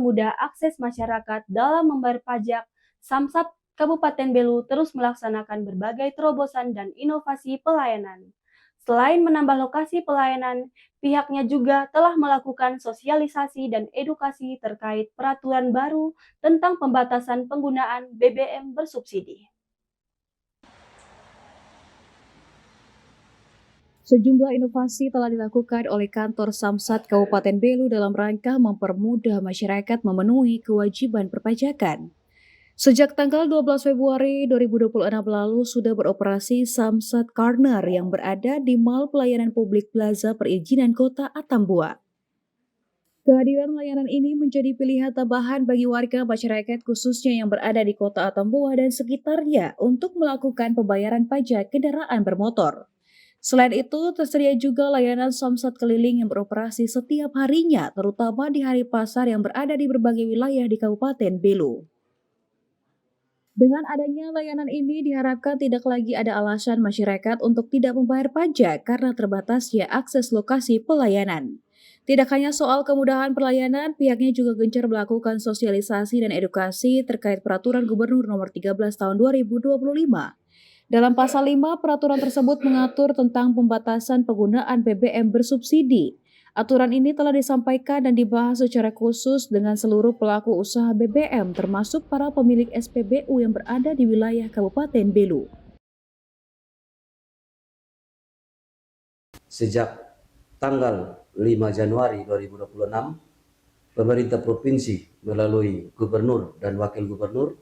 mempermudah akses masyarakat dalam membayar pajak, Samsat Kabupaten Belu terus melaksanakan berbagai terobosan dan inovasi pelayanan. Selain menambah lokasi pelayanan, pihaknya juga telah melakukan sosialisasi dan edukasi terkait peraturan baru tentang pembatasan penggunaan BBM bersubsidi. Sejumlah inovasi telah dilakukan oleh kantor Samsat Kabupaten Belu dalam rangka mempermudah masyarakat memenuhi kewajiban perpajakan. Sejak tanggal 12 Februari 2026 lalu sudah beroperasi Samsat Corner yang berada di Mall Pelayanan Publik Plaza Perizinan Kota Atambua. Kehadiran layanan ini menjadi pilihan tambahan bagi warga masyarakat khususnya yang berada di Kota Atambua dan sekitarnya untuk melakukan pembayaran pajak kendaraan bermotor. Selain itu, tersedia juga layanan Samsat keliling yang beroperasi setiap harinya, terutama di hari pasar yang berada di berbagai wilayah di Kabupaten Belu. Dengan adanya layanan ini diharapkan tidak lagi ada alasan masyarakat untuk tidak membayar pajak karena terbatasnya akses lokasi pelayanan. Tidak hanya soal kemudahan pelayanan, pihaknya juga gencar melakukan sosialisasi dan edukasi terkait Peraturan Gubernur Nomor 13 Tahun 2025. Dalam pasal 5, peraturan tersebut mengatur tentang pembatasan penggunaan BBM bersubsidi. Aturan ini telah disampaikan dan dibahas secara khusus dengan seluruh pelaku usaha BBM termasuk para pemilik SPBU yang berada di wilayah Kabupaten Belu. Sejak tanggal 5 Januari 2026, pemerintah provinsi melalui gubernur dan wakil gubernur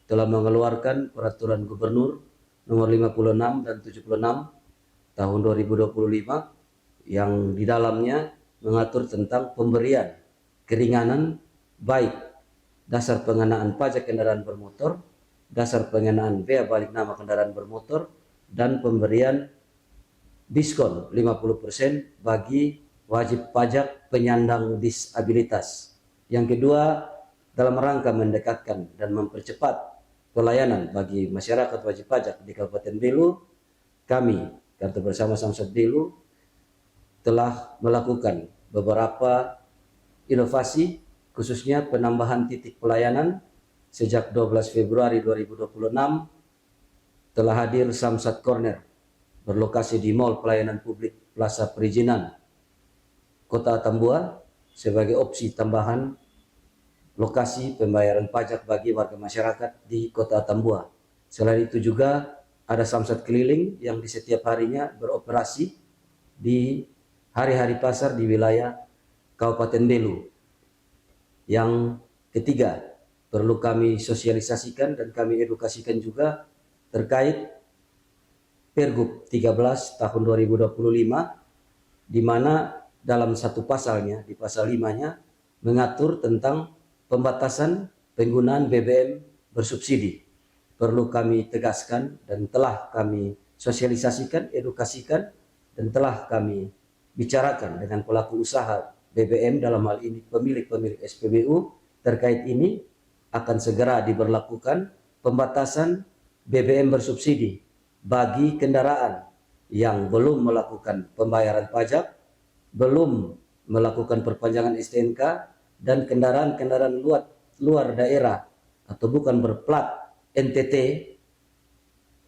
telah mengeluarkan peraturan gubernur nomor 56 dan 76 tahun 2025 yang di dalamnya mengatur tentang pemberian keringanan baik dasar pengenaan pajak kendaraan bermotor, dasar pengenaan bea balik nama kendaraan bermotor, dan pemberian diskon 50% bagi wajib pajak penyandang disabilitas. Yang kedua, dalam rangka mendekatkan dan mempercepat pelayanan bagi masyarakat wajib pajak di Kabupaten Belu, kami, Kantor Bersama Samsat Belu, telah melakukan beberapa inovasi, khususnya penambahan titik pelayanan. Sejak 12 Februari 2026 telah hadir Samsat Corner berlokasi di Mall Pelayanan Publik Plaza Perizinan Kota Atambua sebagai opsi tambahan lokasi pembayaran pajak bagi warga masyarakat di Kota Atambua. Selain itu juga ada Samsat keliling yang di setiap harinya beroperasi di hari-hari pasar di wilayah Kabupaten Belu. Yang ketiga, perlu kami sosialisasikan dan kami edukasikan juga terkait Pergub 13 tahun 2025, di mana dalam satu pasalnya, di pasal 5-nya, mengatur tentang pembatasan penggunaan BBM bersubsidi. Perlu kami tegaskan dan telah kami sosialisasikan, edukasikan, dan telah kami bicarakan dengan pelaku usaha BBM, dalam hal ini pemilik-pemilik SPBU, terkait ini akan segera diberlakukan pembatasan BBM bersubsidi bagi kendaraan yang belum melakukan pembayaran pajak, belum melakukan perpanjangan STNK, dan kendaraan-kendaraan luar daerah atau bukan berplat NTT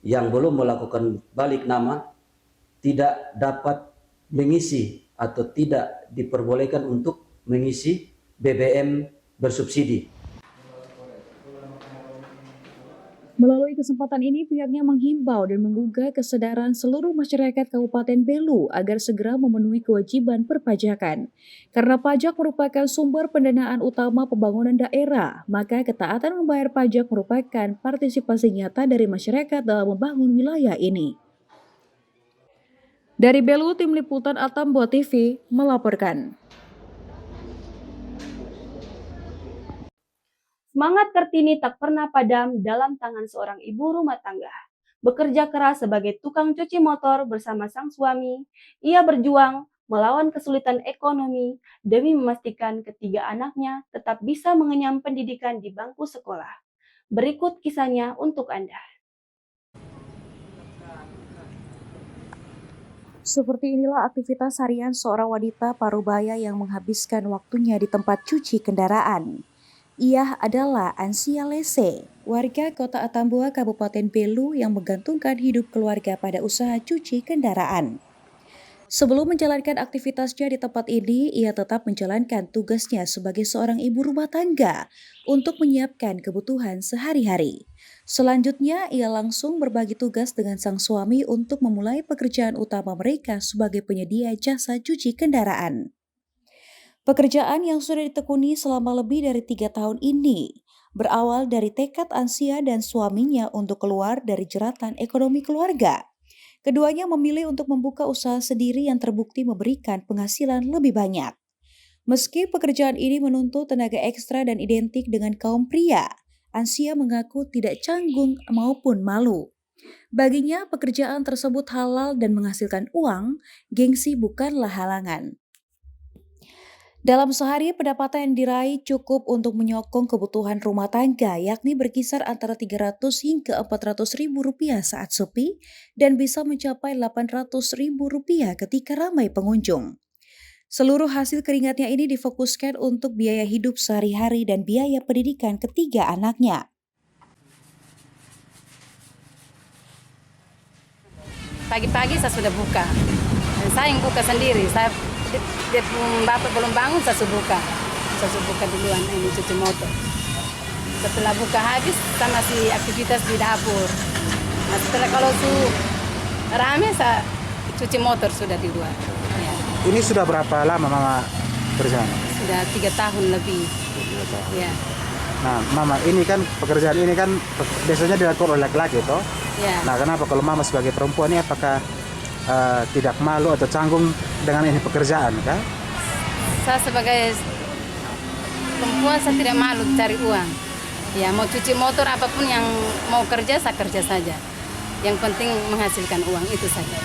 yang belum melakukan balik nama tidak dapat mengisi atau tidak diperbolehkan untuk mengisi BBM bersubsidi. Melalui kesempatan ini, pihaknya menghimbau dan menggugah kesadaran seluruh masyarakat Kabupaten Belu agar segera memenuhi kewajiban perpajakan. Karena pajak merupakan sumber pendanaan utama pembangunan daerah, maka ketaatan membayar pajak merupakan partisipasi nyata dari masyarakat dalam membangun wilayah ini. Dari Belu, Tim Liputan Atambua TV melaporkan. Semangat Kartini tak pernah padam dalam tangan seorang ibu rumah tangga. Bekerja keras sebagai tukang cuci motor bersama sang suami, ia berjuang melawan kesulitan ekonomi demi memastikan ketiga anaknya tetap bisa mengenyam pendidikan di bangku sekolah. Berikut kisahnya untuk Anda. Seperti inilah aktivitas harian seorang wanita parubaya yang menghabiskan waktunya di tempat cuci kendaraan. Ia adalah Ansia Lese, warga Kota Atambua, Kabupaten Belu yang menggantungkan hidup keluarga pada usaha cuci kendaraan. Sebelum menjalankan aktivitasnya di tempat ini, ia tetap menjalankan tugasnya sebagai seorang ibu rumah tangga untuk menyiapkan kebutuhan sehari-hari. Selanjutnya, ia langsung berbagi tugas dengan sang suami untuk memulai pekerjaan utama mereka sebagai penyedia jasa cuci kendaraan. Pekerjaan yang sudah ditekuni selama lebih dari 3 tahun ini berawal dari tekad Ansia dan suaminya untuk keluar dari jeratan ekonomi keluarga. Keduanya memilih untuk membuka usaha sendiri yang terbukti memberikan penghasilan lebih banyak. Meski pekerjaan ini menuntut tenaga ekstra dan identik dengan kaum pria, Ansia mengaku tidak canggung maupun malu. Baginya, pekerjaan tersebut halal dan menghasilkan uang, gengsi bukanlah halangan. Dalam sehari, pendapatan yang diraih cukup untuk menyokong kebutuhan rumah tangga, yakni berkisar antara 300 hingga 400 ribu rupiah saat sepi dan bisa mencapai 800 ribu rupiah ketika ramai pengunjung. Seluruh hasil keringatnya ini difokuskan untuk biaya hidup sehari-hari dan biaya pendidikan ketiga anaknya. Pagi-pagi saya sudah buka. Dan saya yang buka sendiri. Dia bapak belum bangun, saya sudah buka. Saya sudah buka duluan ini cuci motor. Setelah buka habis, saya masih aktivitas di dapur. Nah, setelah kalau rame, saya cuci motor sudah di luar. Ya. Ini sudah berapa lama Mama berjalan? Sudah 3 tahun lebih. 3 tahun. Ya. Nah, Mama, ini kan pekerjaan ini kan biasanya dilakukan oleh laki-laki toh. Ya. Nah, kenapa kalau Mama sebagai perempuan ini apakah tidak malu atau canggung dengan ini pekerjaan kan? Saya sebagai perempuan saya tidak malu cari uang. Ya, mau cuci motor apapun yang mau kerja, saya kerja saja. Yang penting menghasilkan uang itu saja.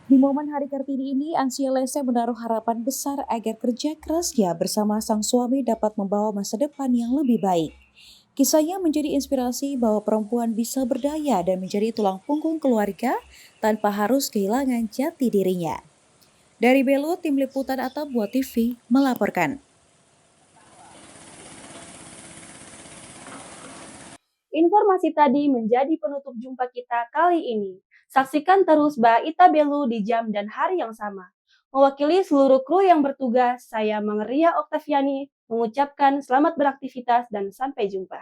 Di momen Hari Kartini ini, Ansia Lese menaruh harapan besar agar kerja kerasnya bersama sang suami dapat membawa masa depan yang lebih baik. Kisahnya menjadi inspirasi bahwa perempuan bisa berdaya dan menjadi tulang punggung keluarga tanpa harus kehilangan jati dirinya. Dari Belu, Tim Liputan Atambua TV melaporkan. Informasi tadi menjadi penutup jumpa kita kali ini. Saksikan terus Ita Belu di jam dan hari yang sama. Mewakili seluruh kru yang bertugas, saya Mangeria Oktaviani mengucapkan selamat beraktivitas dan sampai jumpa.